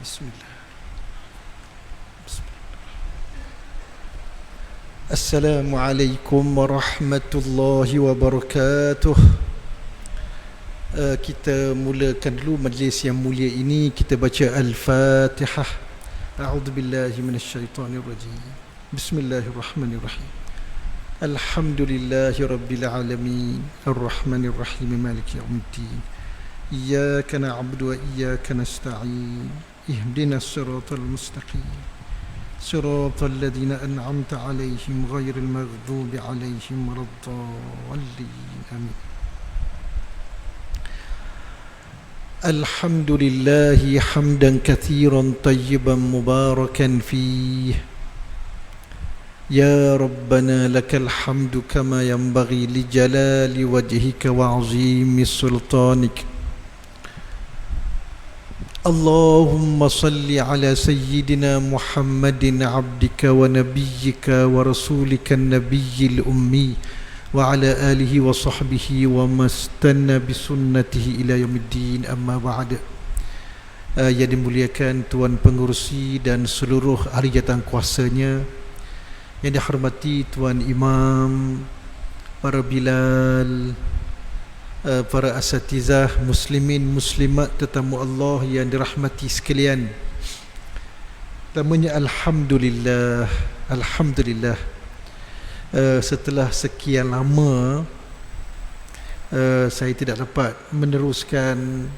Bismillah. Assalamualaikum warahmatullahi wabarakatuh. Kita mulakan dulu majlis yang mulia ini. Kita baca Al-Fatihah. A'udzubillahi minasyaitonirrajim. Bismillahirrahmanirrahim. Alhamdulillahi rabbil alamin. Ar-rahmanirrahim. Maliki yaumiddin. Iyyaka na'budu wa iyyaka nasta'in. Ihdinas siratal mustaqim. Siratal ladzina an'amta 'alaihim ghairil maghdubi 'alaihim waladdallin. Amin. Alhamdulillahi hamdan katsiran tayyiban mubarakan fihi. Ya Rabbana lakal hamdu kama yanbaghi li jalali wajhika wa 'azimi sultanik. Allahumma salli ala sayyidina Muhammadin abdika wa nabiyyika wa rasulika nabiyyil ummi wa ala alihi wa sahbihi wa mastanna bisunnatihi ila yaumiddin, amma ba'd. Yang dimuliakan Tuan Pengerusi dan seluruh ahli jawatan kuasanya, yang dihormati Tuan Imam, para Bilal, para asatizah, muslimin, muslimat, tetamu Allah yang dirahmati sekalian. Pertamanya Alhamdulillah. Alhamdulillah, setelah sekian lama saya tidak dapat meneruskan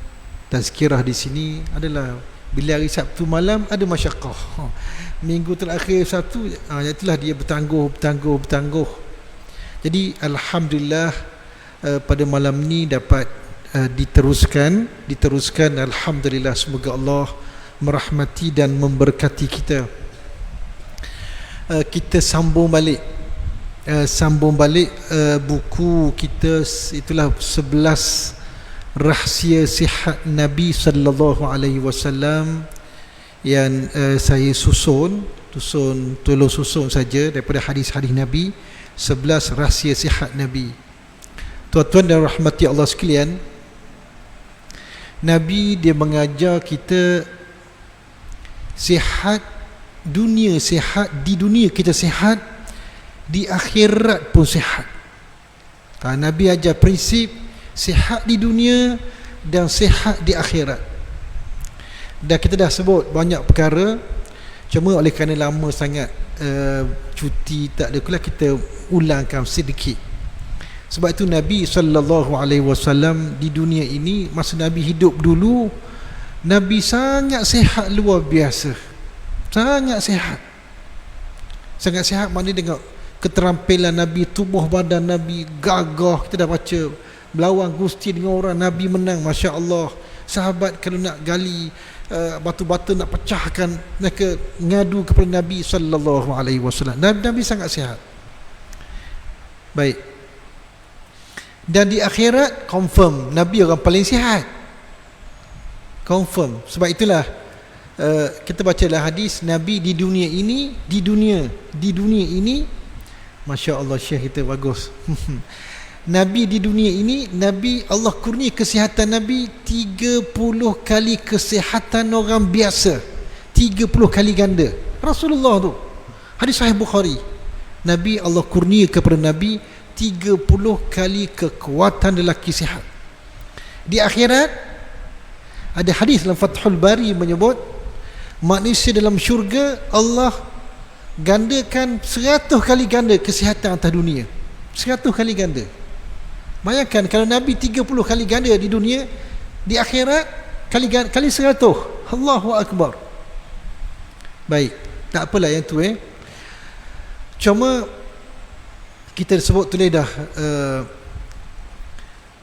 tazkirah di sini. Adalah bila hari Sabtu malam ada masyaqqah. Minggu terakhir Sabtu, itulah dia bertangguh. Jadi Alhamdulillah, pada malam ni dapat diteruskan. Alhamdulillah, semoga Allah merahmati dan memberkati kita. Kita sambung balik buku kita, itulah 11 rahsia sihat Nabi sallallahu alaihi wasallam yang saya tolong susun saja daripada hadis-hadis Nabi. 11 rahsia sihat Nabi. Tuan-tuan dan rahmati Allah sekalian, Nabi dia mengajar kita sihat dunia, sihat di dunia kita sihat, di akhirat pun sihat. Nabi ajar prinsip sihat di dunia dan sihat di akhirat. Dan kita dah sebut banyak perkara, cuma oleh kerana lama sangat cuti tak ada, kita ulangkan sedikit. Sebab itu Nabi SAW di dunia ini, masa Nabi hidup dulu, Nabi sangat sihat luar biasa. Sangat sihat maknanya dengan keterampilan Nabi, tubuh badan Nabi gagah. Kita dah baca berlawan gusti dengan orang, Nabi menang, Masya Allah. Sahabat kalau nak gali batu-batu nak pecahkan, mereka ngadu kepada Nabi SAW. Nabi sangat sihat. Baik. Dan di akhirat confirm Nabi orang paling sihat, confirm. Sebab itulah kita bacalah hadis Nabi di dunia ini, Masya Allah, Syekh kita bagus. Nabi di dunia ini, Nabi Allah kurnia kesihatan Nabi 30 kali kesihatan orang biasa, 30 kali ganda. Rasulullah tu, hadis sahih Bukhari, Nabi Allah kurnia kepada Nabi 30 kali kekuatan lelaki sihat. Di akhirat ada hadis dalam Fathul Bari menyebut manusia dalam syurga Allah gandakan 100 kali ganda kesihatan atas dunia. 100 kali ganda. Bayangkan kalau Nabi 30 kali ganda di dunia, di akhirat kali 100. Allahu Akbar. Baik, tak apalah yang tu cuma kita sebut tulis dah,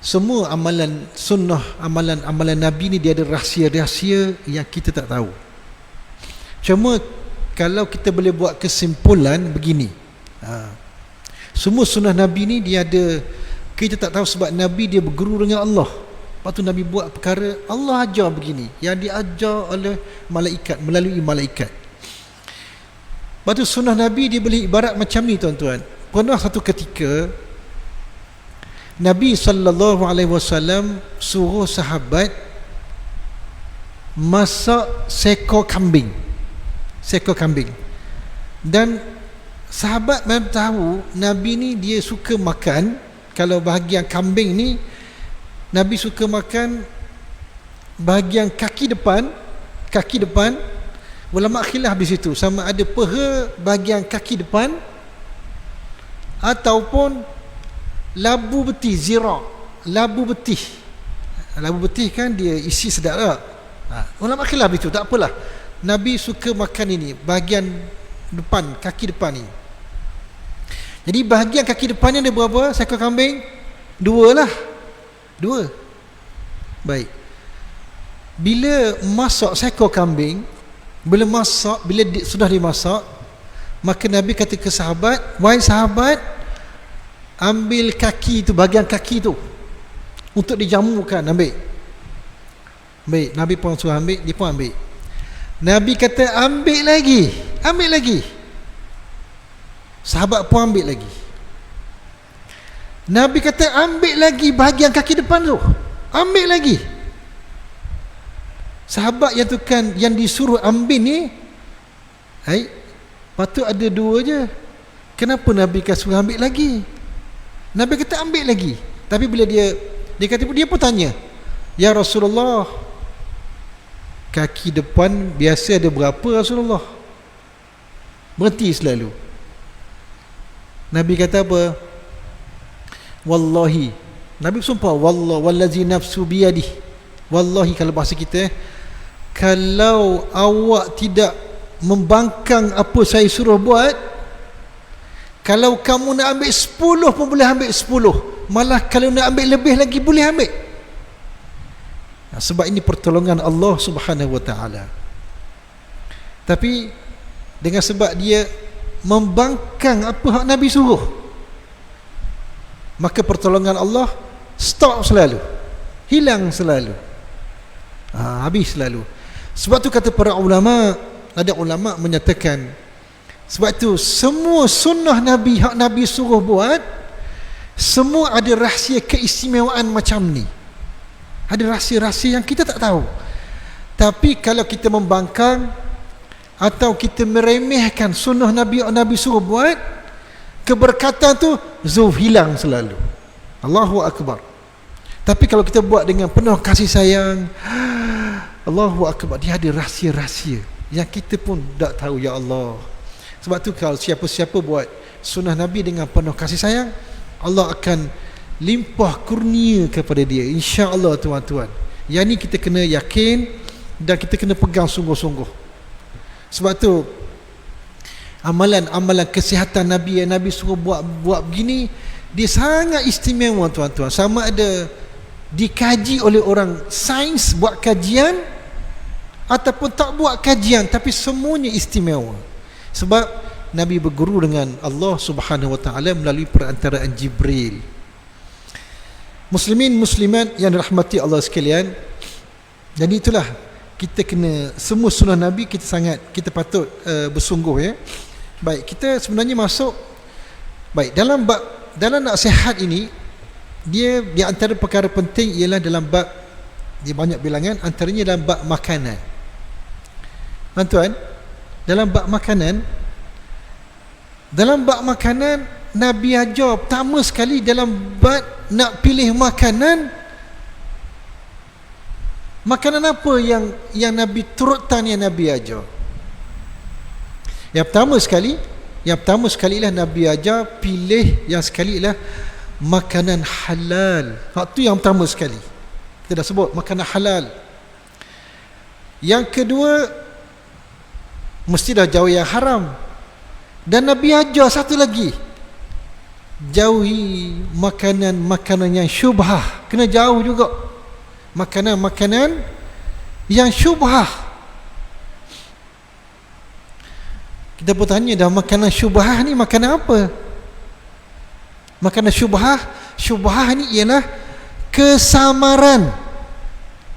semua amalan sunnah, amalan Nabi ni dia ada rahsia-rahsia yang kita tak tahu. Cuma kalau kita boleh buat kesimpulan begini, semua sunnah Nabi ni dia ada, kita tak tahu sebab Nabi dia berguru dengan Allah. Lepas tu Nabi buat perkara, Allah ajar begini, yang diajar oleh malaikat, melalui malaikat. Lepas tu sunnah Nabi dia boleh ibarat macam ni, tuan-tuan. Pernah satu ketika Nabi SAW suruh sahabat masak seekor kambing. Dan sahabat memang tahu Nabi ni dia suka makan, kalau bahagian kambing ni Nabi suka makan bahagian kaki depan. Ulama khilaf di situ sama ada peha bahagian kaki depan ataupun labu betih, zira, labu betih kan dia isi sedap tak? Ulama khilaf itu, tak apalah. Nabi suka makan ini bahagian depan, kaki depan ni. Jadi bahagian kaki depan ni ada berapa seekor kambing? 2 lah. 2. Baik. Bila masak seekor kambing, bila sudah dimasak, maka Nabi kata ke sahabat, wahai sahabat, ambil kaki tu, bahagian kaki tu untuk dijamukan, ambil. Baik, Nabi pun suruh ambil, dia pun ambil. Nabi kata ambil lagi. Sahabat pun ambil lagi. Nabi kata ambil lagi bahagian kaki depan tu, ambil lagi. Sahabat yang tu kan, yang disuruh ambil ni, patut ada 2 je. Kenapa Nabi suruh ambil lagi? Nabi kata ambil lagi. Tapi bila dia kata, dia pun tanya, ya Rasulullah, kaki depan biasa ada berapa Rasulullah? Berhenti selalu. Nabi kata apa? Wallahi, Nabi bersumpah, wallazi nafsu biyadih, wallahi, kalau bahasa kita, kalau awak tidak membangkang apa saya suruh buat, kalau kamu nak ambil 10 pun boleh ambil 10, malah kalau nak ambil lebih lagi boleh ambil. Sebab ini pertolongan Allah Subhanahu wa ta'ala. Tapi dengan sebab dia membangkang apa hak Nabi suruh, maka pertolongan Allah stop selalu, hilang selalu, habis selalu. Sebab tu kata para ulama, ada ulama menyatakan, sebab tu semua sunnah Nabi, hak Nabi suruh buat, semua ada rahsia keistimewaan macam ni. Ada rahsia-rahsia yang kita tak tahu. Tapi kalau kita membangkang atau kita meremehkan sunnah Nabi, Nabi suruh buat, keberkatan tu hilang selalu. Allahu Akbar. Tapi kalau kita buat dengan penuh kasih sayang, Allahu Akbar, dia ada rahsia-rahsia yang kita pun tak tahu, ya Allah. Sebab tu kalau siapa-siapa buat sunnah Nabi dengan penuh kasih sayang, Allah akan limpah kurnia kepada dia, insya-Allah tuan-tuan. Yang ni kita kena yakin dan kita kena pegang sungguh-sungguh. Sebab tu amalan-amalan kesihatan Nabi yang Nabi suruh buat begini, dia sangat istimewa tuan-tuan. Sama ada dikaji oleh orang sains, buat kajian, ataupun tak buat kajian, tapi semuanya istimewa. Sebab Nabi berguru dengan Allah Subhanahu wa ta'ala melalui perantaraan Jibril. Muslimin muslimat yang dirahmati Allah sekalian, jadi itulah, kita kena semua sunnah Nabi kita patut bersungguh, ya. Baik, kita sebenarnya masuk dalam nak sihat ini, dia di antara perkara penting ialah dalam bab, dia banyak bilangan, antaranya dalam bab makanan. Tuan-tuan, dalam bab makanan Nabi ajar pertama sekali dalam bab nak pilih makanan apa yang Nabi turutkan, yang Nabi ajar. Yang pertama sekali lah Nabi ajar pilih, yang sekali lah makanan halal. Waktu yang pertama sekali kita dah sebut makanan halal. Yang kedua, mesti dah jauh yang haram. Dan Nabi ajar satu lagi, jauhi makanan-makanan yang syubhah. Kena jauh juga makanan-makanan yang syubhah. Kita pun tanya dah, makanan syubhah ni makanan apa? Makanan syubhah ni ialah kesamaran.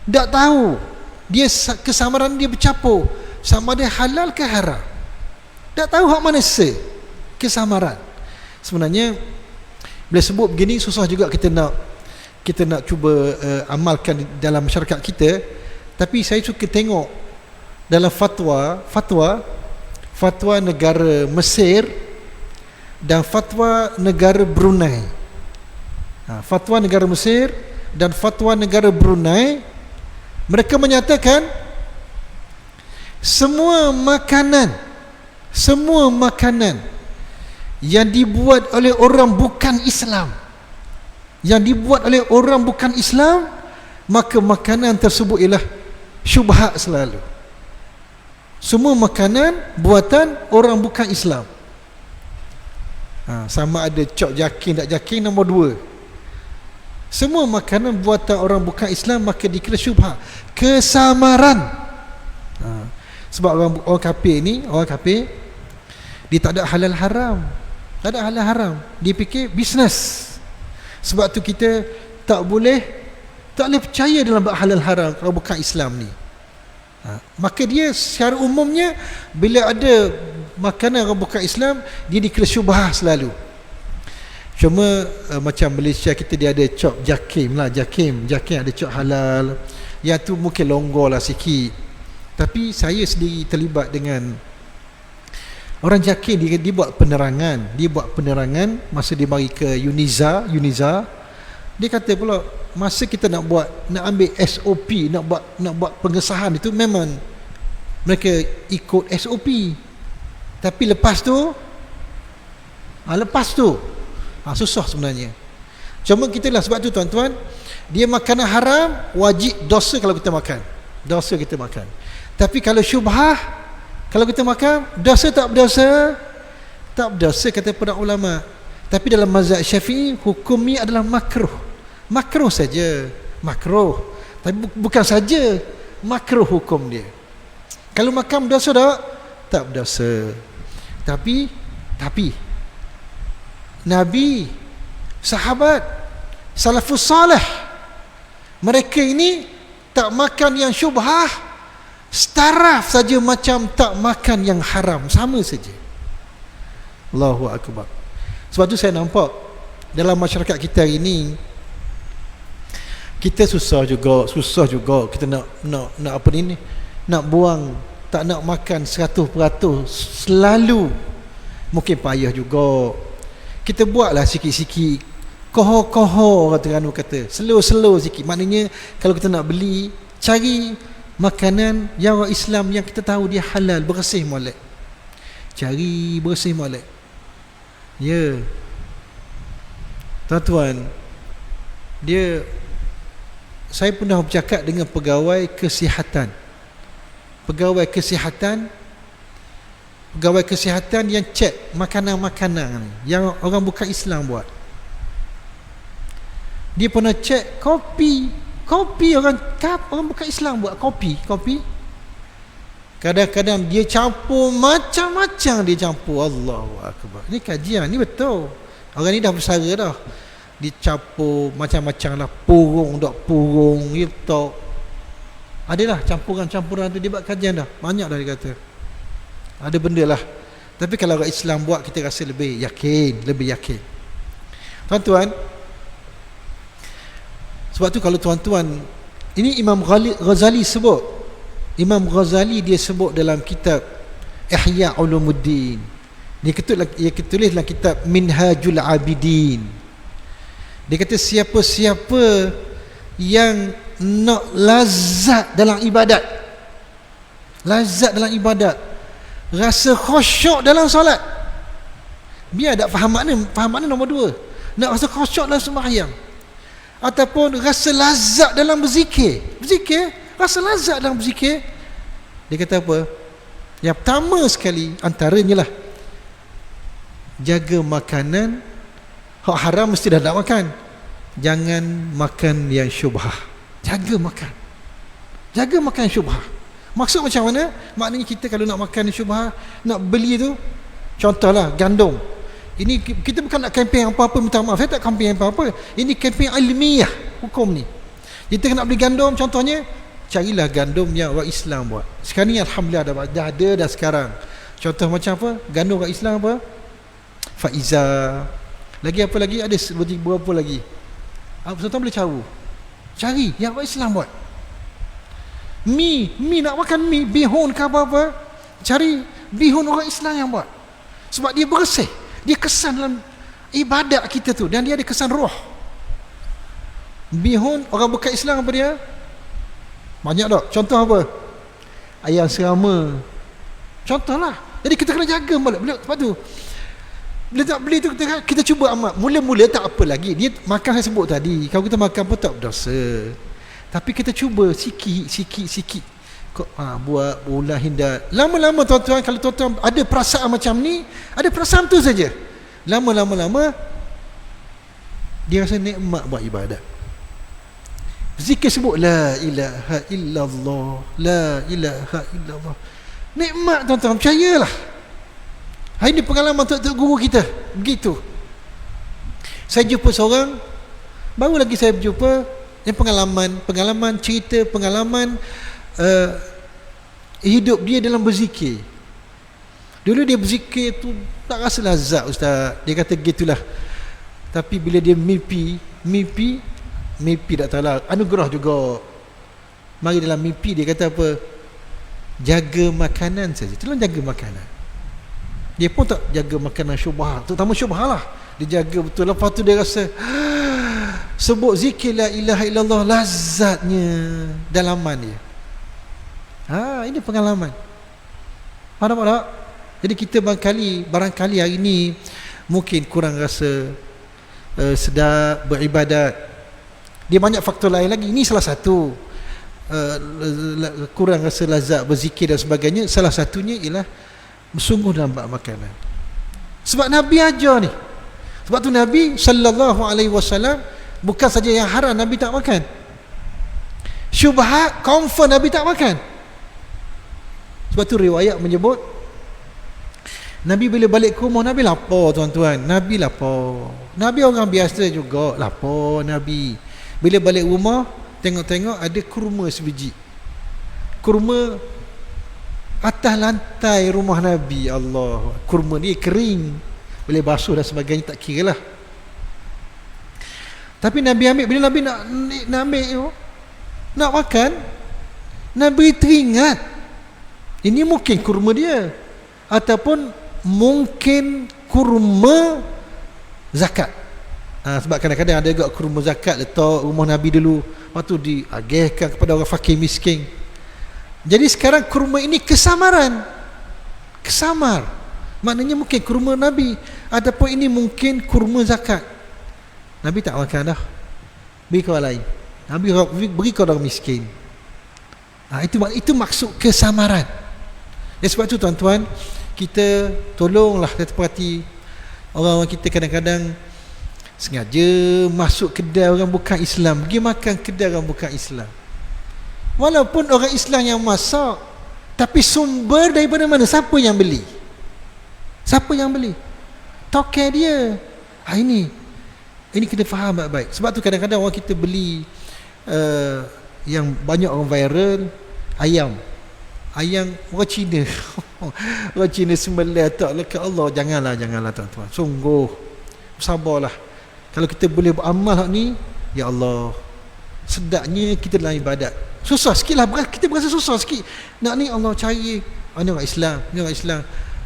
Tak tahu dia, kesamaran dia bercampur, sama ada halal ke haram. Tak tahu hak mana kesamaran. Sebenarnya bila sebut begini susah juga kita nak cuba amalkan dalam masyarakat kita. Tapi saya suka tengok dalam fatwa negara Mesir dan fatwa negara Brunei. Fatwa negara Mesir dan fatwa negara Brunei, mereka menyatakan semua makanan yang dibuat oleh orang bukan Islam, maka makanan tersebut ialah syubhat selalu. Semua makanan buatan orang bukan Islam. Sama ada cok jakin tak jakin, nombor 2. Semua makanan buatan orang bukan Islam maka dikira syubhat, kesamaran. Sebab orang kafir ni, dia tak ada halal haram, dia fikir bisnes. Sebab tu kita tak boleh percaya dalam halal haram kalau bukan Islam ni. Maka dia secara umumnya bila ada makanan orang bukan Islam, dia dikira syubhat selalu. Cuma macam Malaysia kita, dia ada cop jakim ada cop halal, yang tu mungkin longgar lah sikit. Tapi saya sendiri terlibat dengan orang jakim. Dia buat penerangan masa dia mari ke Uniza. Dia kata pula masa kita nak ambil SOP, nak buat pengesahan itu, memang mereka ikut SOP. Tapi lepas tu susah sebenarnya. Cuma kita lah, sebab tu tuan-tuan, dia makanan haram wajib dosa kalau kita makan. Tapi kalau syubhah, kalau kita makan, dosa tak berdosa? Tak berdosa kata para ulama. Tapi dalam mazhab Syafi'i, hukum ni adalah makruh saja. Tapi bukan saja makruh hukum dia. Kalau makan berdosa tak berdosa. Tapi Nabi, sahabat, salafus salih, mereka ini tak makan yang syubhah, setaraf saja macam tak makan yang haram, sama saja. Allahu Akbar. Sebab tu saya nampak dalam masyarakat kita hari ini, kita susah juga kita nak apa ni, nak buang, tak nak makan 100% selalu, mungkin payah juga. Kita buatlah sikit-sikit, koho-koho kata, slow sikit. Maknanya kalau kita nak beli, cari makanan yang orang Islam yang kita tahu dia halal, bersih molek. Cari bersih molek. Ya, tuan-tuan, saya pernah bercakap dengan pegawai kesihatan yang cek makanan-makanan yang orang bukan Islam buat. Dia pernah cek kopi orang bukan Islam buat kopi. Kadang-kadang dia campur macam-macam, Allahu Akbar. Ni kajian, ni betul. Orang ni dah bersara dah. Dia campur macam-macam lah, purung, letak. Adalah campuran-campuran tu, dia buat kajian dah. Banyak dah dia kata. Ada benda lah. Tapi kalau orang Islam buat, kita rasa lebih yakin. Tuan-tuan, sebab tu kalau tuan-tuan, ini Imam Ghazali sebut. Dia sebut dalam kitab Ihya Ulumuddin. Dia tulis dalam kitab Minhajul Abidin. Dia kata siapa-siapa yang nak lazat dalam ibadat, rasa khusyuk dalam solat, biar tak faham makna nombor 2, nak rasa khusyuk dalam sembahyang, ataupun rasa lazat dalam berzikir, rasa lazat dalam berzikir, dia kata apa? Yang pertama sekali antaranya lah, jaga makanan. Hak haram mesti dah nak makan, jangan makan yang syubhah. Jaga makan syubhah. Maksud macam mana? Maknanya kita kalau nak makan syubhah, nak beli tu, contohlah gandum. Ini kita bukan nak kempen apa-apa, minta maaf, saya tak kempen apa-apa. Ini kempen ilmiah hukum ni. Kita nak beli gandum, contohnya carilah gandum yang orang Islam buat. Sekarang ni alhamdulillah dah ada sekarang. Contoh macam apa? Gandum orang Islam apa? Faiza. Lagi apa lagi? Ada berapa lagi? Tuan-tuan boleh cari yang orang Islam buat. Mi nak makan mi, bihun ke apa-apa, cari bihun orang Islam yang buat. Sebab dia bersih, dia kesan dalam ibadat kita tu, dan dia ada kesan roh. Bihun orang bukan Islam apa dia? Banyak tak? Contoh apa? Ayam serama. Contohlah. Jadi kita kena jaga balik. Sebab tu bila tak beli tu kita cuba amat. Mula-mula tak apa lagi. Dia makan saya sebut tadi. Kalau kita makan pun tak berdosa. Tapi kita cuba sikit. Buat ulah hindar. Lama-lama tuan-tuan, kalau tuan-tuan ada perasaan macam ni, ada perasaan tu saja. Lama-lama dia rasa nikmat buat ibadat. Zikir sebut la ilaha illallah, la ilaha illallah. Nikmat tuan-tuan, percayalah. Hari ni pengalaman tok guru kita begitu. Saya jumpa seorang, baru lagi saya berjumpa, yang pengalaman cerita pengalaman hidup dia dalam berzikir. Dulu dia berzikir tu tak rasa lazat ustaz. Dia kata gitulah. Tapi bila dia mimpi tak tahulah, anugerah juga. Mari dalam mimpi dia kata apa? Jaga makanan saja. Tolong jaga makanan. Dia pun tak jaga makanan syubhat, terutama syubhat lah. Dia jaga betul. Lepas tu dia rasa sebut zikir la ilaha illallah, lazatnya dalaman dia. Ini pengalaman. Faham tak? Jadi kita barangkali hari ni mungkin kurang rasa sedap beribadat. Dia banyak faktor lain lagi. Ini salah satu. Kurang rasa lazat berzikir dan sebagainya. Salah satunya ialah bersungguh dalam bab makanan. Sebab Nabi ajar ni. Sebab tu Nabi sallallahu alaihi wasallam bukan saja yang haram Nabi tak makan. Syubhat confirm Nabi tak makan. Sebab tu riwayat menyebut Nabi bila balik ke rumah Nabi lapar tuan-tuan. Nabi lapar. Nabi orang biasa juga lapar Nabi. Bila balik rumah tengok-tengok ada kurma sebiji. Kurma atas lantai rumah Nabi. Allah, kurma ni kering, boleh basuh dan sebagainya, tak kira lah. Tapi Nabi ambil. Bila Nabi nak ambil, nak makan, Nabi teringat ini mungkin kurma dia, ataupun mungkin kurma zakat. Sebab kadang-kadang ada juga kurma zakat letak rumah Nabi dulu, lepas tu diagihkan kepada orang fakir miskin. Jadi sekarang kurma ini kesamar, maknanya mungkin kurma Nabi, ataupun ini mungkin kurma zakat. Nabi tak makan dah, beri ke orang lain. Nabi beri ke orang miskin. Itu maksud kesamaran. Sebab tu tuan-tuan, kita tolonglah hati-hati. Orang-orang kita kadang-kadang sengaja masuk kedai orang bukan Islam, pergi makan kedai orang bukan Islam. Walaupun orang Islam yang masak, tapi sumber daripada mana? Siapa yang beli? Tokai dia. Ini kena faham baik-baik. Sebab tu kadang-kadang orang kita beli yang banyak orang viral, ayam orang Cina. Orang Cina sembelih tak lekat Allah. Janganlah tuan-tuan. Sungguh sabarlah. Kalau kita boleh beramal ni, ya Allah, sedapnya kita dalam ibadat. Susah sikit lah, kita berasa susah sikit. Nak ni Allah cari, ni orang Islam,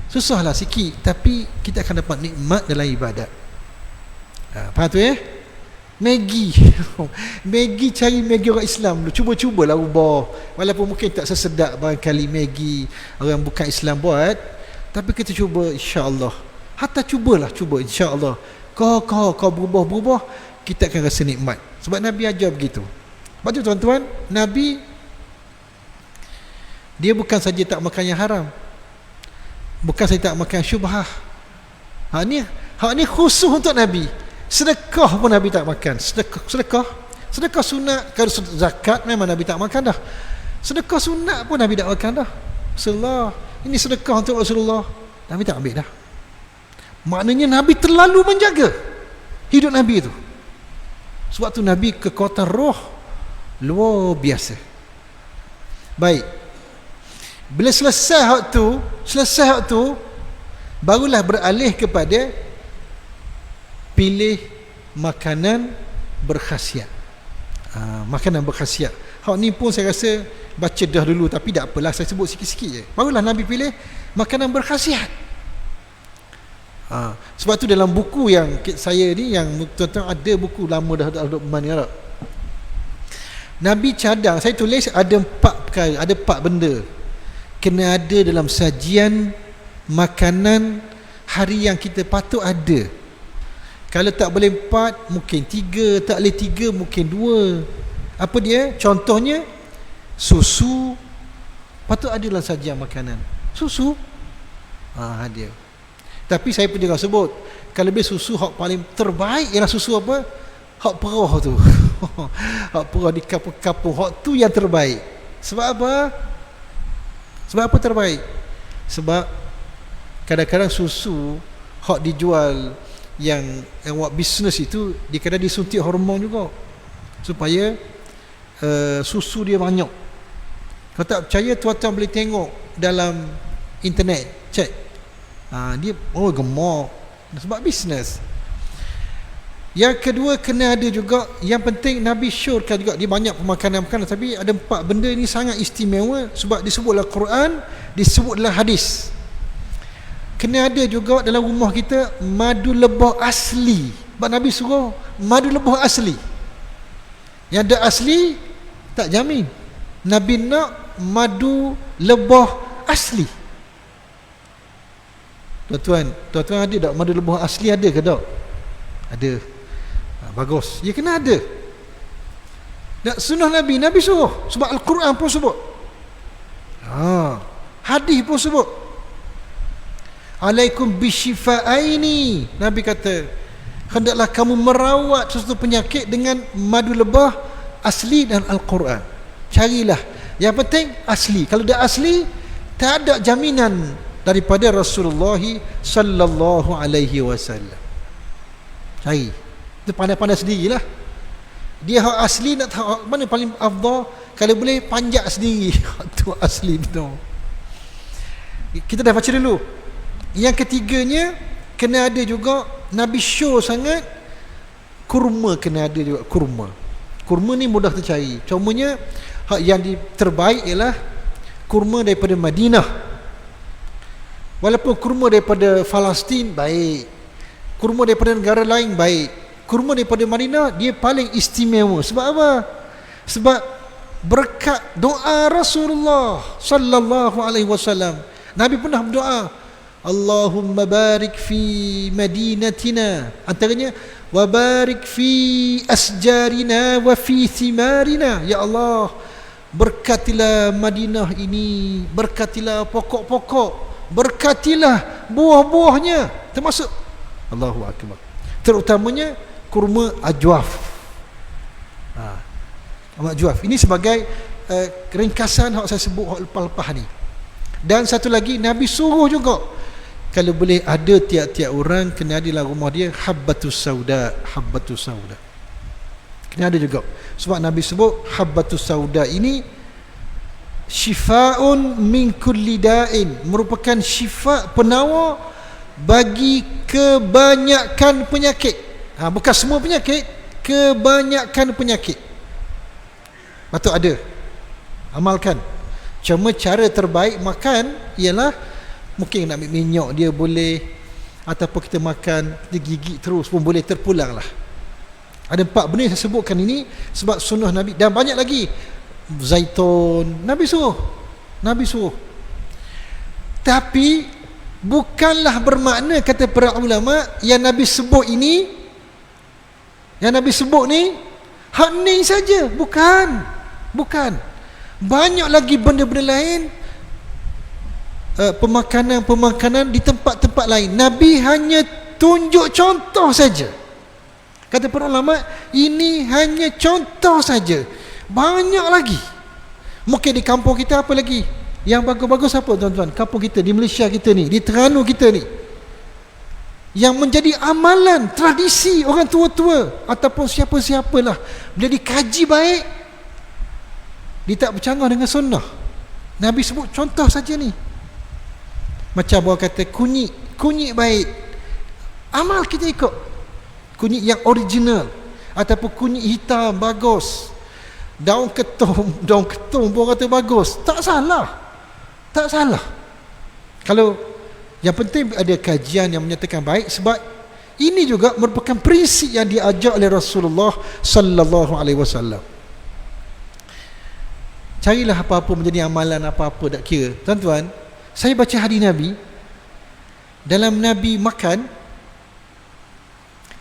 susahlah sikit. Tapi kita akan dapat nikmat dalam ibadat. Faham tu Maggi, cari Maggi orang Islam dulu. Cubalah ubah. Walaupun mungkin tak sesedap barangkali Maggi orang bukan Islam buat, tapi kita cuba, insya-Allah. Hatta cuba insya-Allah. Kau berubah, kita akan rasa nikmat. Sebab Nabi ajar begitu. Sebab tu tuan-tuan, Nabi dia bukan saja tak makan yang haram, bukan saja tak makan syubhah. Hak ni khusus untuk Nabi. Sedekah pun Nabi tak makan. Sedekah sunat. Kalau zakat memang Nabi tak makan dah. Sedekah sunat pun Nabi tak makan dah. Rasulullah, ini sedekah untuk Rasulullah, Nabi tak ambil dah. Maknanya Nabi terlalu menjaga hidup Nabi itu. Sebab tu Nabi kekuatan roh luar biasa. Baik. Bila selesai hak tu, barulah beralih kepada pilih makanan berkhasiat. Makanan berkhasiat. Hak ni pun saya rasa baca dah dulu, tapi tak apalah, saya sebut sikit-sikit je. Barulah Nabi pilih makanan berkhasiat. Sebab tu dalam buku yang saya ni, yang tuan-tuan ada buku lama dah ada mana tak? Nabi cadang, saya tulis ada 4 perkara, ada 4 benda kena ada dalam sajian makanan hari yang kita patut ada. Kalau tak boleh 4, mungkin 3, tak boleh 3, mungkin 2. Apa dia? Contohnya susu patut ada dalam sajian makanan. Susu dia. Tapi saya pun juga sebut, kalau lebih susu hak paling terbaik ialah susu apa? Hak perah tu. Hak perah di kapung-kapung, hak tu yang terbaik. Sebab apa? Sebab apa terbaik? Sebab kadang-kadang susu hak dijual yang buat bisnes itu, kadang disuntik hormon juga supaya susu dia banyak. Kalau tak percaya, tuan-tuan boleh tengok dalam internet, cek. Dia gemar sebab bisnes. Yang kedua kena ada juga, yang penting Nabi syorkan juga, dia banyak pemakanan-makanan, tapi ada 4 benda ni sangat istimewa sebab disebutlah Quran, disebutlah hadis. Kena ada juga dalam rumah kita madu lebah asli. Sebab Nabi suruh madu lebah asli. Yang ada asli tak jamin. Nabi nak madu lebah asli. Tuan-tuan ada tak madu lebah asli, ada ke tak? Ada. Bagus. Ya kena ada. Dan sunnah Nabi suruh. Sebab Al-Quran pun sebut. Hadis pun sebut. Alaikum bisyifa'aini. Nabi kata, hendaklah kamu merawat sesuatu penyakit dengan madu lebah asli dan Al-Quran. Carilah. Yang penting asli. Kalau dah asli, tak ada jaminan daripada Rasulullah sallallahu alaihi wasallam. Cari. Itu pandai-pandai sendirilah. Dia hak asli, nak tahu hak mana paling afdal, kalau boleh panjat sendiri. Itu asli betul. Kita dah baca dulu. Yang ketiganya kena ada juga, Nabi show sangat, kurma kena ada juga. Kurma ni mudah tercari. Contohnya hak yang terbaik ialah kurma daripada Madinah. Walaupun kurma daripada Palestin baik, kurma daripada negara lain baik, kurma daripada Madinah dia paling istimewa. Sebab apa? Sebab berkat doa Rasulullah sallallahu alaihi wasallam. Nabi pernah berdoa, Allahumma barik fi madinatina, antaranya wa barik fi asjarina wa fi thimarina. Ya Allah, berkatilah Madinah ini, berkatilah pokok-pokok, berkatilah buah-buahnya, termasuk Allahu akbar, terutamanya kurma ajwaf. Ajwaf ini sebagai ringkasan hak saya sebut hak lepas-lepas ni. Dan satu lagi, Nabi suruh juga, kalau boleh ada tiap-tiap orang kena ada dalam rumah dia habbatus sauda. Kena ada juga. Sebab Nabi sebut habbatus sauda ini syifaun min kulli da'in, merupakan syifa, penawar bagi kebanyakan penyakit. Bukan semua penyakit, kebanyakan penyakit. Patut ada, amalkan. Cuma cara terbaik makan ialah, mungkin nak ambil minyak dia boleh, ataupun kita makan, kita gigit terus pun boleh, terpulang lah. Ada 4 benda yang saya sebutkan ini sebab sunnah Nabi. Dan banyak lagi. Zaitun, Nabi suruh. Tapi bukanlah bermakna, kata para ulama, yang Nabi sebut ini, yang Nabi sebut ni hak ni saja. Bukan. Banyak lagi benda-benda lain, pemakanan di tempat-tempat lain. Nabi hanya tunjuk contoh saja. Kata para ulama, ini hanya contoh saja. Banyak lagi. Mungkin di kampung kita apa lagi? Yang bagus-bagus apa tuan-tuan? Kampung kita, di Malaysia kita ni, di Terengganu kita ni, yang menjadi amalan, tradisi orang tua-tua ataupun siapa-siapalah, bila dikaji baik, dia tak bercanggah dengan sunnah. Nabi sebut contoh saja ni. Macam bawa kata kunyit baik, amal kita ikut kunyit yang original, ataupun kunyit hitam bagus, daun ketum pun kata bagus. Tak salah. Tak salah. Kalau yang penting ada kajian yang menyatakan baik, sebab ini juga merupakan prinsip yang diajar oleh Rasulullah sallallahu alaihi wasallam. Carilah apa-apa menjadi amalan apa-apa tak kira. Tuan-tuan, saya baca hadis Nabi. Dalam Nabi makan,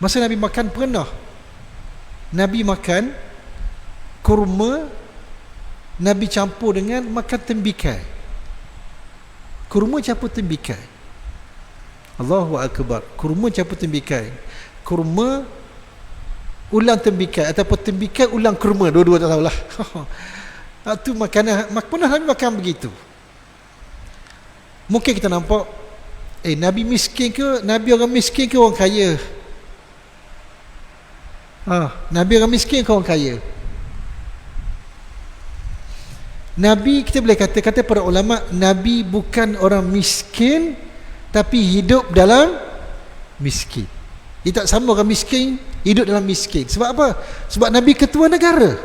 masa Nabi makan pernah Nabi makan kurma, Nabi campur dengan makan tembikai. Kurma campur tembikai. Allahu Akbar. Kurma campur tembikai. Kurma ulang tembikai, ataupun tembikai ulang kurma, dua-dua tak tahulah. Itu makanan, pernah Nabi makan begitu. Mungkin kita nampak, Nabi miskin ke? Nabi orang miskin ke orang kaya? Nabi orang miskin ke orang kaya? Nabi, kita boleh kata para ulama, Nabi bukan orang miskin, tapi hidup dalam miskin. Dia tak sama orang miskin hidup dalam miskin. Sebab apa? Sebab Nabi ketua negara.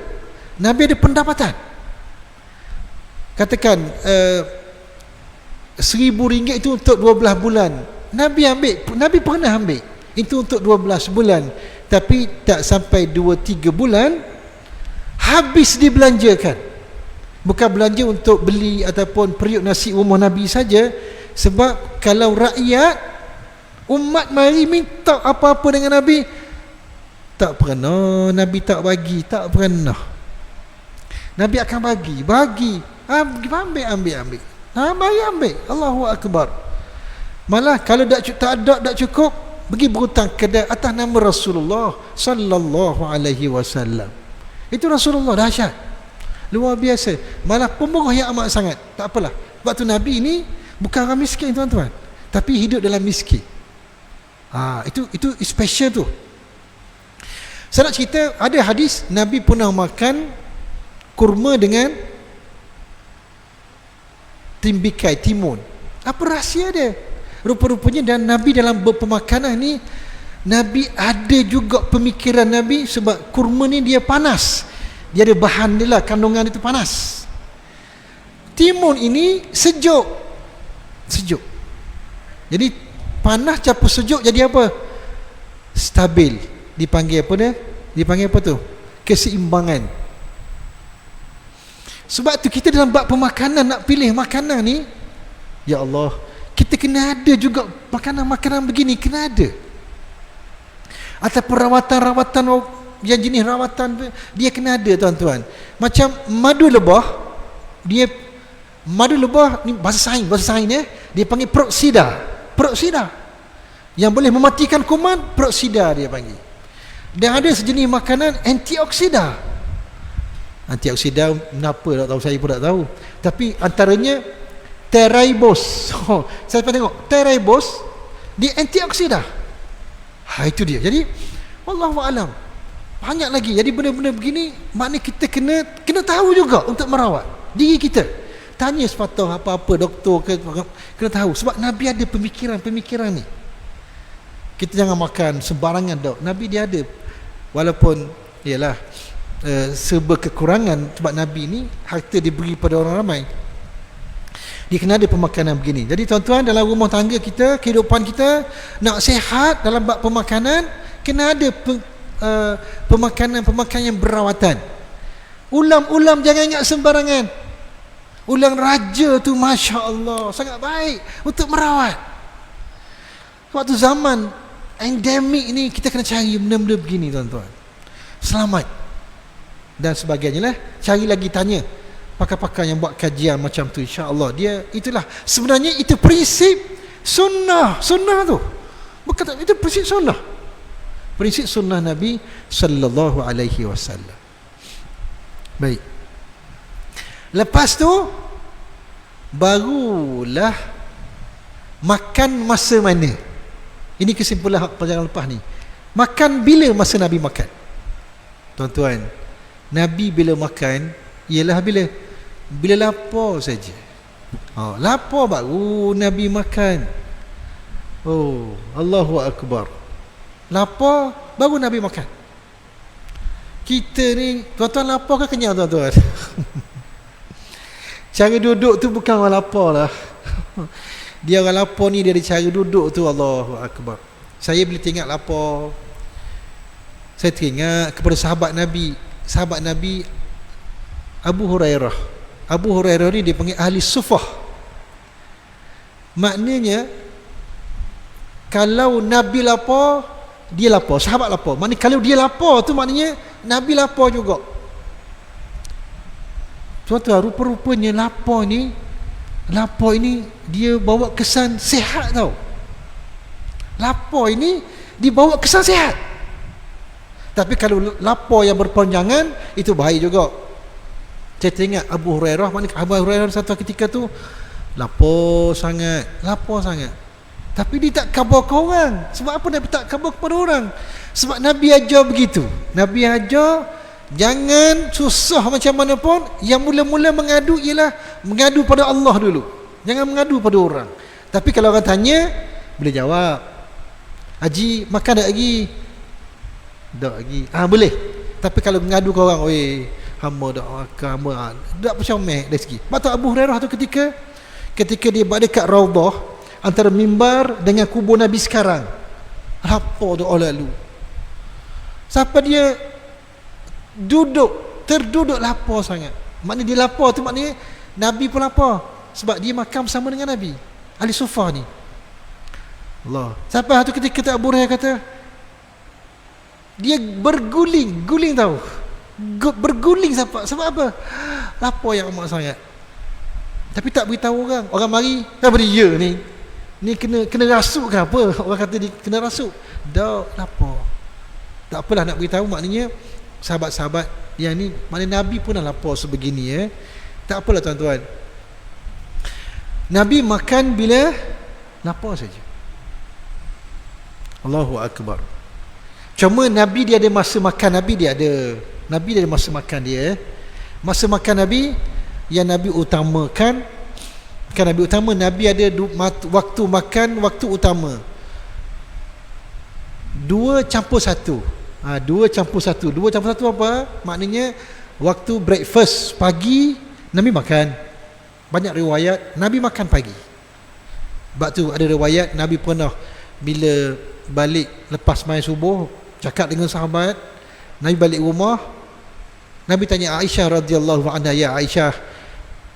Nabi ada pendapatan. Katakan RM1,000 itu untuk 12 bulan. Nabi pernah ambil itu untuk 12 bulan, tapi tak sampai 2-3 bulan habis dibelanjakan. Bukan belanja untuk beli ataupun periuk nasi rumah Nabi saja. Sebab kalau rakyat umat mari minta apa-apa dengan Nabi, tak pernah Nabi tak bagi. Tak pernah. Nabi akan bagi. Ambil. Mari ambil. Allahu Akbar. Malah kalau tak cukup, pergi berhutang kedai atas nama Rasulullah sallallahu alaihi wasallam. Itu Rasulullah dahsyat. Luar biasa. Malah pemurah yang amat sangat. Tak apalah. Sebab tu Nabi ini bukan orang miskin, tuan-tuan, tapi hidup dalam miskin. Itu special tu. Saya nak cerita, ada hadis Nabi pernah makan kurma dengan timbikai, timun. Apa rahsia dia? Rupa-rupanya dan Nabi dalam berpemakanan ni, Nabi ada juga pemikiran Nabi, sebab kurma ni dia panas. Dia ada bahan dia lah, kandungan itu panas. Timun ini sejuk. Jadi panas campur sejuk jadi apa? Stabil. Dipanggil apa dia? Dipanggil apa tu? Keseimbangan. Sebab tu kita dalam bab pemakanan nak pilih makanan ni, ya Allah, kita kena ada juga makanan-makanan begini, kena ada. Ataupun rawatan-rawatan yang jenis rawatan dia kena ada, tuan-tuan. Macam madu lebah, madu lebah ni bahasa sains dia panggil peroksida. Yang boleh mematikan kuman, peroksida dia panggil. Dan ada sejenis makanan antioksida. Antioksida kenapa tak tahu, saya pun tak tahu. Tapi antaranya teribos. Saya pernah tengok teribos dia antioksida. Itu dia. Jadi wallahu alam. Banyak lagi. Jadi benda-benda begini maknanya kita kena tahu juga untuk merawat diri kita. Tanya sepatah apa-apa doktor kena tahu, sebab Nabi ada pemikiran ni. Kita jangan makan sembarangan dok. Nabi dia ada, walaupun ialah serba kekurangan, sebab Nabi ni harta diberi pada orang ramai. Dia kena ada pemakanan begini. Jadi tuan-tuan, dalam rumah tangga kita, kehidupan kita nak sihat dalam bab pemakanan, kena ada pemakanan yang berawatan. Ulam jangan ingat sembarangan. Ulam raja tu Masya Allah sangat baik untuk merawat. Waktu zaman endemik ni, kita kena cari benda-benda begini, tuan-tuan. Selamat dan sebagainya lah. Cari lagi, tanya pakar-pakar yang buat kajian macam tu, insya-Allah. Dia itulah sebenarnya itu prinsip sunnah tu. Bukan, itu prinsip sunnah. Prinsip sunnah Nabi sallallahu alaihi wasallam. Baik. Lepas tu barulah makan masa mana. Ini kesimpulan pelajaran lepas ni. Makan bila masa Nabi makan. Tuan-tuan, Nabi bila makan ialah bila lapar saja. Lapar baru Nabi makan. Allahu Akbar. Lapar baru Nabi makan. Kita ni, tuan-tuan lapar ke kenyang tuan-tuan? Cara duduk tu bukan orang lapar lah. Dia orang lapar ni dari cara duduk tu. Allahu Akbar. Saya bila tengok lapar, saya teringat kepada sahabat Nabi. Sahabat Nabi Abu Hurairah. Abu Hurairah ni dia panggil ahli sufah. Maknanya kalau Nabi lapar, dia lapar, sahabat lapar. Maknanya kalau dia lapar tu maknanya Nabi lapar juga. Tuan-tuan, rupa-rupanya lapar ni, lapar ini dia bawa kesan sihat tau. Lapar ini dibawa kesan sihat. Tapi kalau lapar yang berpanjangan, itu bahaya juga. Saya teringat Abu Hurairah, maknanya Abu Hurairah satu ketika tu lapar sangat. Tapi dia tak khabar ke orang. Sebab apa Nabi tak khabar kepada orang? Sebab Nabi ajar begitu. Nabi ajar jangan susah macam mana pun. Yang mula-mula mengadu ialah mengadu pada Allah dulu. Jangan mengadu pada orang. Tapi kalau orang tanya, boleh jawab. Haji makan tak lagi? Tak lagi. Boleh. Tapi kalau mengadu ke orang, oi, hamba tak makan, hamba tak percomel dari segi. Sebab tu Abu Hurairah tu ketika dia berada dekat Raudah, antara mimbar dengan kubur Nabi sekarang, lapar doa lalu. Siapa dia terduduk lapar sangat. Maknanya dia lapar tu maknanya Nabi pun lapar. Sebab dia makan bersama dengan Nabi. Ahli sufah ni. Allah. Siapa satu ketika Abu Hurairah kata, dia berguling tahu. Berguling sebab apa? Lapar yang amat sangat. Tapi tak beritahu orang. Orang mari, apa dia ni? Ni kena rasuk ke apa? Orang kata dia kena rasuk. Dah lapar. Tak apalah nak beritahu, maknanya sahabat-sahabat yang ni, maknanya Nabi pun dah lapar sebegini. Tak apalah tuan-tuan. Nabi makan bila lapar saja. Allahu Akbar. Cuma Nabi dia ada masa makan. Nabi dia ada masa makan dia. Masa makan Nabi yang Nabi utamakan, bukan Nabi utama, Nabi ada waktu makan, waktu utama. 2 campur 1. 2 campur 1. 2 campur 1 apa? Maknanya waktu breakfast pagi Nabi makan. Banyak riwayat Nabi makan pagi. Sebab tu ada riwayat Nabi pernah bila balik lepas main subuh, cakap dengan sahabat, Nabi balik rumah, Nabi tanya Aisyah radhiyallahu anha, ya Aisyah,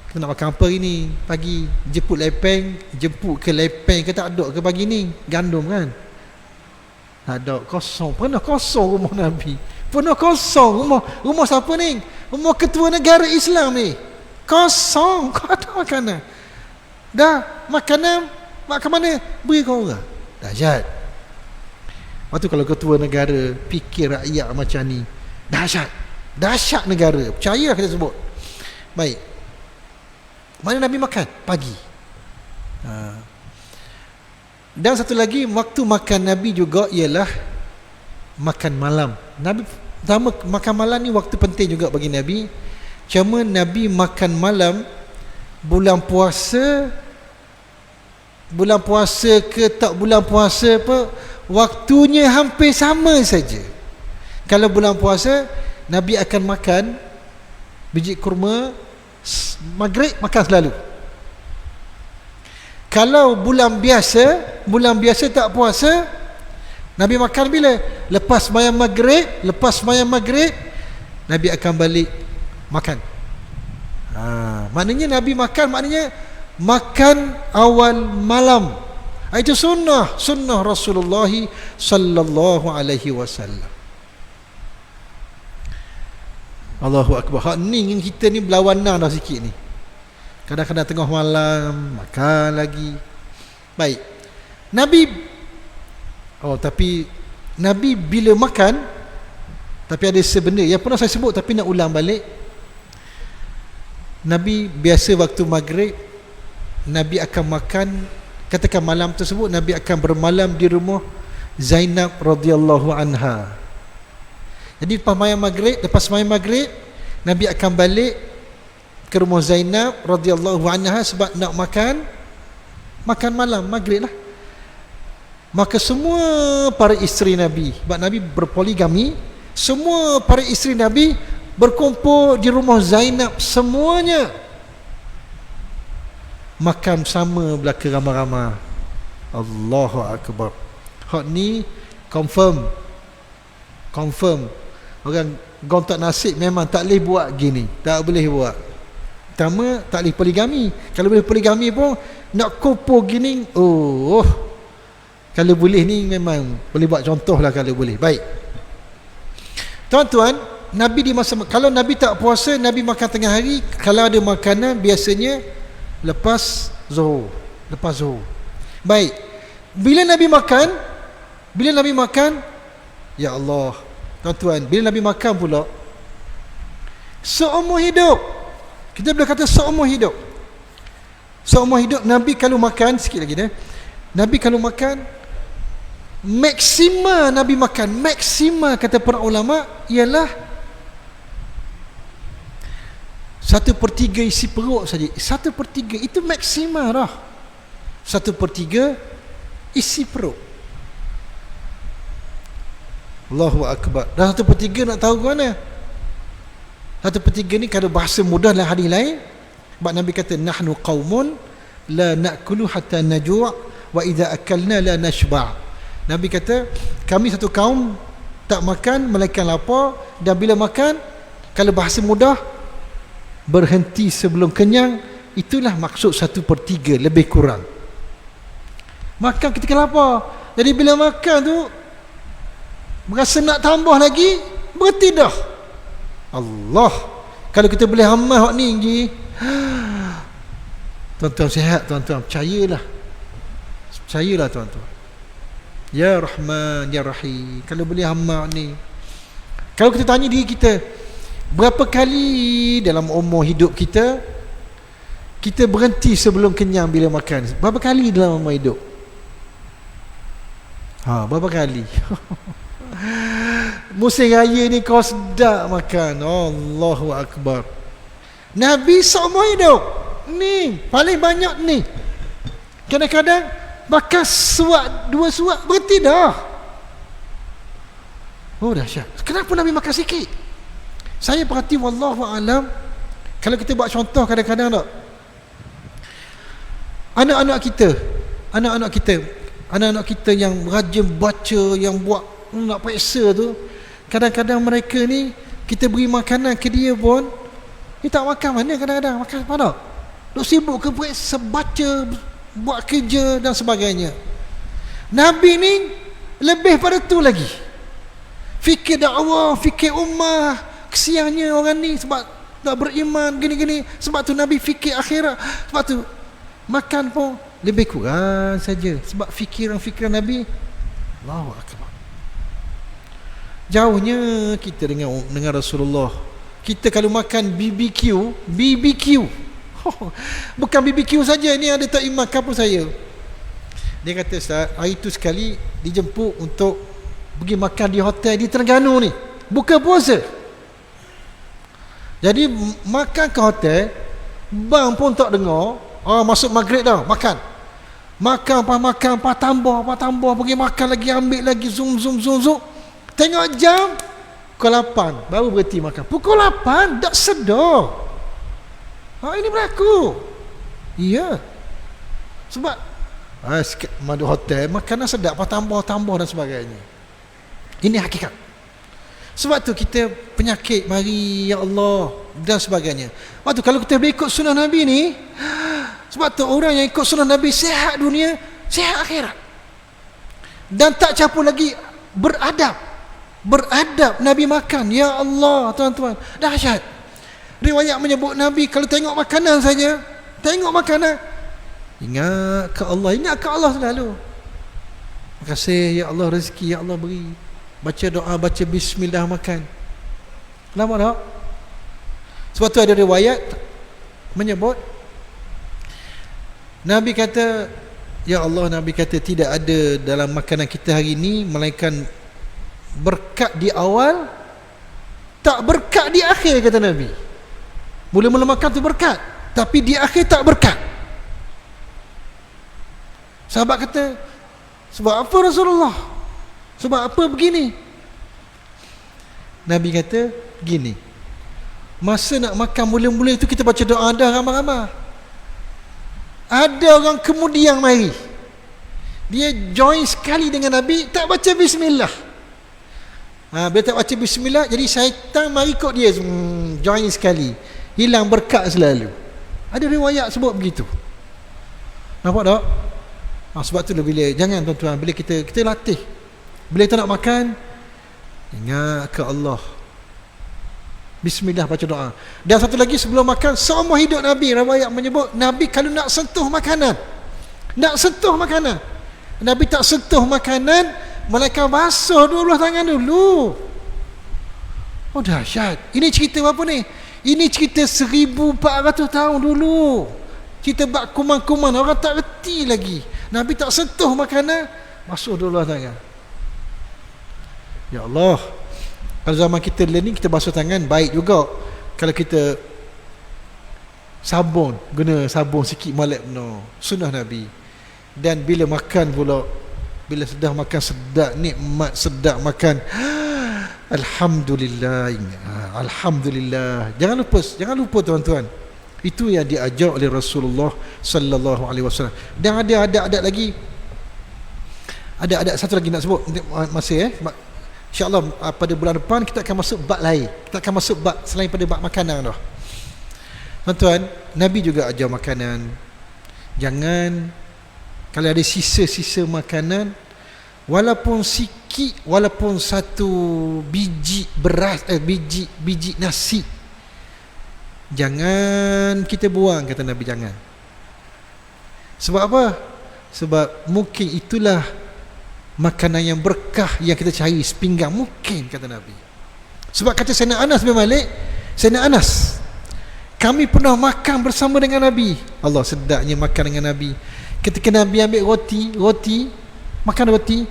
kita nak makan apa hari ni pagi? Jemput ke lepeng ke tak ada ke pagi ni? Gandum kan? Tak ada, kosong. Pernah kosong rumah Nabi. Pernah kosong rumah siapa ni? Rumah ketua negara Islam ni. Kosong. Kau ada makanan. Dah, makanan makan mana? Beri kau orang. Dahsyat. Waktu kalau ketua negara fikir rakyat macam ni, dahsyat negara. Percaya kita sebut. Baik. Mana Nabi makan? Pagi. Dan satu lagi, waktu makan Nabi juga ialah makan malam. Nabi pertama makan malam ni waktu penting juga bagi Nabi. Cuma Nabi makan malam bulan puasa ke tak bulan puasa apa, waktunya hampir sama saja. Kalau bulan puasa, Nabi akan makan biji kurma maghrib, makan selalu. Kalau bulan biasa tak puasa, Nabi makan bila? Lepas sembahyang maghrib, Nabi akan balik makan. Maknanya Nabi makan, maknanya makan awal malam. Itu sunnah Rasulullah sallallahu alaihi wasallam. Allahu Akbar. Hak ni dengan kita ni berlawanan dah sikit ni. Kadang-kadang tengah malam makan lagi. Baik. Tapi Nabi bila makan, tapi ada sebenarnya yang pernah saya sebut tapi nak ulang balik. Nabi biasa waktu maghrib, Nabi akan makan, katakan malam tersebut Nabi akan bermalam di rumah Zainab radhiyallahu anha. Jadi lepas sembahyang maghrib, Nabi akan balik ke rumah Zainab radhiyallahu anha sebab nak makan malam maghrib lah. Maka semua para isteri Nabi, sebab Nabi berpoligami, Semua para isteri Nabi berkumpul di rumah Zainab, semuanya makan sama belaka ramai-ramai. Allahu Akbar. Hak ni confirm orang gontak nasib memang tak boleh buat gini, tak boleh buat. Pertama, tak boleh poligami. Kalau boleh poligami pun nak kumpul gini, kalau boleh ni memang boleh buat contoh lah kalau boleh. Baik tuan-tuan, Nabi di masa, kalau Nabi tak puasa, Nabi makan tengah hari. Kalau ada makanan biasanya lepas zuhur. Baik, bila Nabi makan, ya Allah tuan-tuan, bila Nabi makan pula seumur hidup, kita boleh kata seumur hidup Nabi kalau makan, sikit lagi Nabi kalau makan, maksima kata para ulama ialah 1/3 isi perut saja. 1/3 itu maksima dah. 1/3 isi perut. Allahu Akbar. Dah 1/3 nak tahu ke mana? 1/3 ni kalau bahasa mudah dalam hadis lain, sebab Nabi kata nahnu qaumun la na'kulu hatta najua' wa idza akalna la nashba'. Nabi kata kami satu kaum tak makan melainkan lapar, dan bila makan, kalau bahasa mudah, berhenti sebelum kenyang. Itulah maksud 1/3, lebih kurang. Makan ketika lapar. Jadi bila makan tu merasa nak tambah lagi, berhenti dah. Allah, kalau kita boleh amal hak ni je, tuan-tuan sihat, tuan-tuan percayalah tuan-tuan. Ya Rahman Ya Rahim, kalau boleh amal ni. Kalau kita tanya diri kita, berapa kali dalam umur hidup kita berhenti sebelum kenyang bila makan? Berapa kali dalam umur hidup? Berapa kali? Musim raya ni kau sedap makan. Allahu Akbar. Nabi seumur hidup ni paling banyak ni, kadang-kadang makan suap, 2 suap berhenti dah. Dahsyat. Kenapa Nabi makan sikit? Saya perhati, wallahu alam, kalau kita buat contoh kadang-kadang tak, anak-anak kita yang rajin baca, yang buat nak periksa tu, kadang-kadang mereka ni kita beri makanan ke dia pun dia tak makan. Mana kadang-kadang makan mana? Duk sibuk ke periksa, baca, buat kerja dan sebagainya. Nabi ni lebih pada tu lagi, fikir dakwah, fikir ummah. Kesiannya orang ni sebab tak beriman gini-gini. Sebab tu Nabi fikir akhirat. Sebab tu makan pun lebih kurang saja, sebab fikiran Nabi. Allahu Akbar. Jauhnya kita dengan Rasulullah. Kita kalau makan BBQ bukan BBQ saja, ni ada tak iman kampung saya. Dia kata, Ustaz, hari tu sekali dijemput untuk pergi makan di hotel di Terengganu ni, buka puasa. Jadi makan ke hotel, bang pun tak dengar. Masuk maghrib dah, makan, tambah, pergi makan lagi, ambil lagi, zoom. Tengok jam, pukul 8 baru berhenti makan. Pukul 8 tak sedar. Ini berlaku. Ya. Sebab madu hotel, makanan sedap, tambah dan sebagainya. Ini hakikat. Sebab tu kita penyakit mari, ya Allah, dan sebagainya. Sebab tu kalau kita boleh ikut sunnah Nabi ni, sebab tu orang yang ikut sunnah Nabi sihat dunia, sihat akhirat. Dan tak campur lagi beradab Nabi makan. Ya Allah tuan-tuan, dahsyat. Riwayat menyebut Nabi kalau tengok makanan saja, ingat ke Allah selalu. Terima kasih ya Allah, rezeki ya Allah beri. Baca doa, baca bismillah, makan. Lama tak? Sebab tu ada riwayat menyebut Nabi kata, ya Allah, Nabi kata tidak ada dalam makanan kita hari ini melainkan berkat di awal, tak berkat di akhir, kata Nabi. Mula-mula makan tu berkat, tapi di akhir tak berkat. Sahabat kata, sebab apa Rasulullah? Sebab apa begini? Nabi kata gini, masa nak makan mula-mula itu kita baca doa dah ramai-ramai. Ada orang kemudian mari, dia join sekali dengan Nabi, tak baca bismillah. Bila tak baca bismillah, jadi syaitan mari ikut dia, join sekali, hilang berkat selalu. Ada riwayat sebut begitu. Nampak tak? Sebab tu bila, jangan tuan-tuan, bila kita latih, bila kita nak makan, ingat ke Allah, bismillah, baca doa. Dan satu lagi sebelum makan, seumur hidup Nabi, riwayat menyebut Nabi kalau nak sentuh makanan, Nabi tak sentuh makanan, malaikat basuh dulu tangan dulu. Oh dahsyat. Ini cerita apa ni? Ini cerita 1400 tahun dulu. Cerita bab kuman-kuman, orang tak reti lagi. Nabi tak sentuh makanan, basuh dulu tangan. Ya Allah, kalau zaman kita learning, kita basuh tangan baik juga. Kalau kita sabun, guna sabun sikit molek benar, sunnah Nabi. Dan bila makan pula, bila sudah makan sedap, nikmat sedap makan, alhamdulillah, alhamdulillah. Jangan lupa tuan-tuan, itu yang diajar oleh Rasulullah sallallahu alaihi wasallam. Dan ada adat lagi, ada satu lagi nak sebut masa InsyaAllah pada bulan depan kita akan masuk bab lain. Kita akan masuk bab selain pada bab makanan dah. Tuan-tuan, Nabi juga ajar makanan. Jangan, kalau ada sisa-sisa makanan, walaupun sikit, walaupun satu biji beras, biji nasi, jangan kita buang, kata Nabi, jangan. Sebab apa? Sebab mungkin itulah makanan yang berkah yang kita cari, sepinggan mungkin, kata Nabi. Sebab kata Sayyidina Anas bin Malik, Sayyidina Anas, kami pernah makan bersama dengan Nabi. Allah, sedapnya makan dengan Nabi. Ketika Nabi ambil roti, makan roti,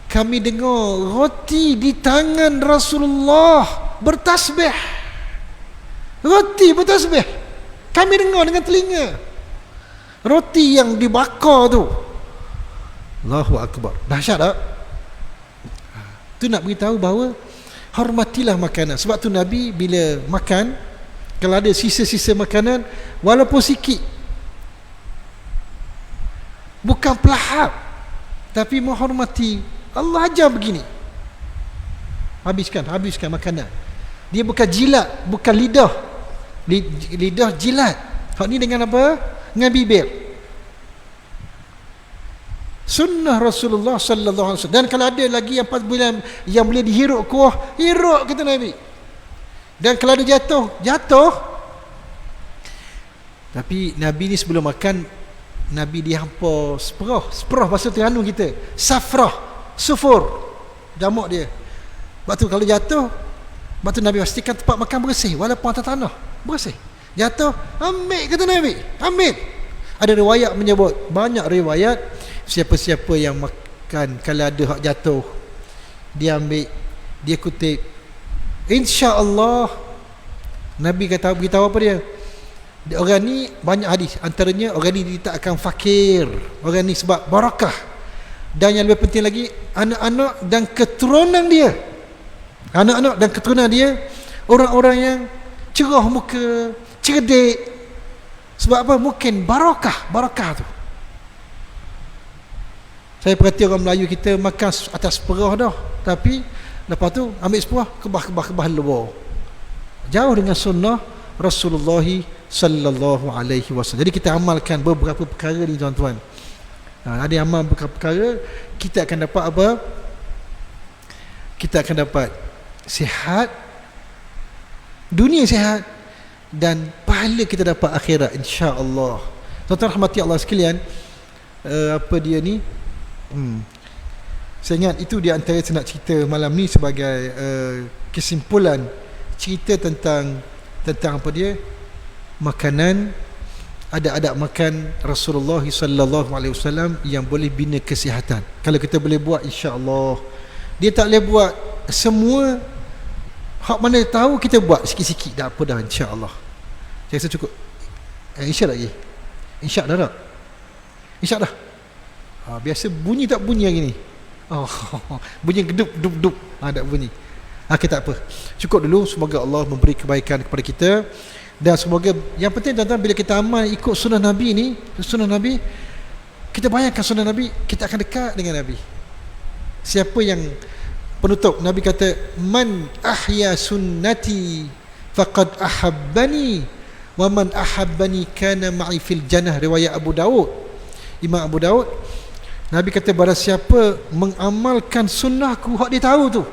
kami dengar roti di tangan Rasulullah bertasbih. Roti bertasbih, kami dengar dengan telinga. Roti yang dibakar tu, Allahu Akbar, dahsyat tak? Tu nak beritahu bahawa hormatilah makanan. Sebab tu Nabi bila makan, kalau ada sisa-sisa makanan, walaupun sikit, bukan pelahap, tapi menghormati. Allah ajar begini, habiskan makanan. Dia bukan jilat, bukan lidah. Lidah jilat. Hak ni dengan apa? Dengan bibir. Sunnah Rasulullah sallallahu alaihi wasallam. Dan kalau ada lagi yang 4 bulan yang boleh dihirup kuah, hirup, kata Nabi. Dan kalau ada jatuh. Tapi Nabi ni sebelum makan, Nabi dihampa separuh bahasa Terengganu kita, safrah, sufur, jamak dia. Sebab tu kalau jatuh, sebab tu Nabi pastikan tempat makan bersih, walaupun atas tanah, bersih. Jatuh, ambil, kata Nabi, ambil. Ada riwayat menyebut, banyak riwayat, siapa-siapa yang makan, kalau ada hak jatuh, dia ambil, dia kutip, insya-Allah. Nabi kata, beritahu apa dia? Orang ni banyak hadis, antaranya orang ni dia tak akan fakir. Orang ni sebab barakah. Dan yang lebih penting lagi, anak-anak dan keturunan dia, anak-anak dan keturunan dia orang-orang yang cerah muka, cerdik. Sebab apa? Mungkin barakah tu. Saya perhati orang Melayu kita makan atas separuh dah, tapi lepas tu ambil separuh, kebah luar. Jauh dengan sunnah Rasulullah sallallahu alaihi wasallam. Jadi kita amalkan beberapa perkara ni, tuan-tuan. Ada amal beberapa perkara, kita akan dapat apa? Kita akan dapat sihat, dunia sihat, dan pahala kita dapat akhirat, insya-Allah. Tuan-tuan rahmati Allah sekalian, apa dia ni? Saya ingat itu di antara saya nak cerita malam ni sebagai kesimpulan cerita tentang apa dia? Makanan, adab-adab makan Rasulullah sallallahu alaihi wasallam yang boleh bina kesihatan. Kalau kita boleh buat, insya-Allah. Dia tak boleh buat semua, hak mana tahu kita buat sikit-sikit, dah apa dah, insya-Allah. Saya rasa cukup. Insya lagi. Insya dah tak? Insya dah. Biasa bunyi tak bunyi hari ni? Bunyi gedup. Tak bunyi. Okey, tak apa, cukup dulu. Semoga Allah memberi kebaikan kepada kita. Dan semoga, yang penting tuan-tuan, bila kita amal ikut sunnah Nabi ni, sunnah Nabi, kita bayangkan sunnah Nabi, kita akan dekat dengan Nabi. Siapa yang penutup, Nabi kata, man ahya sunnati faqad ahabbani wa man ahabbani kana ma'i fil jannah. Riwayat Abu Daud, Imam Abu Daud. Nabi kata, barang siapa mengamalkan sunnahku, hak dia tahu tu,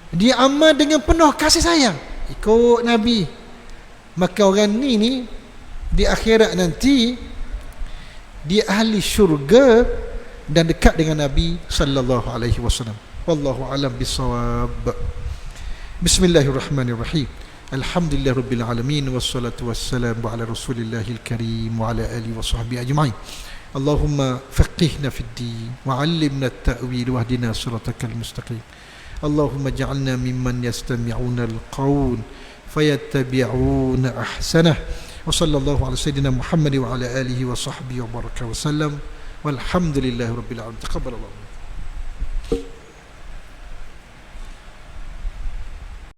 dia amal dengan penuh kasih sayang, ikut Nabi, maka orang ni di akhirat nanti dia ahli syurga dan dekat dengan Nabi sallallahu alaihi wasallam. Wallahu alam bisawab. Bismillahirrahmanirrahim. Alhamdulillahirabbil alamin wassalatu wassalamu ala rasulillahil karim wa ala alihi washabbihi ajma'in. Allahumma faqihna fid din wa 'allimna at-ta'wil wahdina siratal mustaqim. Allahumma ja'alna mimman yastami'una al-qawl fayattabi'una ahsanah. Wa sallallahu ala sayyidina Muhammad wa ala alihi wa sahbihi wa baraka wa sallam. Walhamdulillahi rabbil alamin. Taqabbalallahu.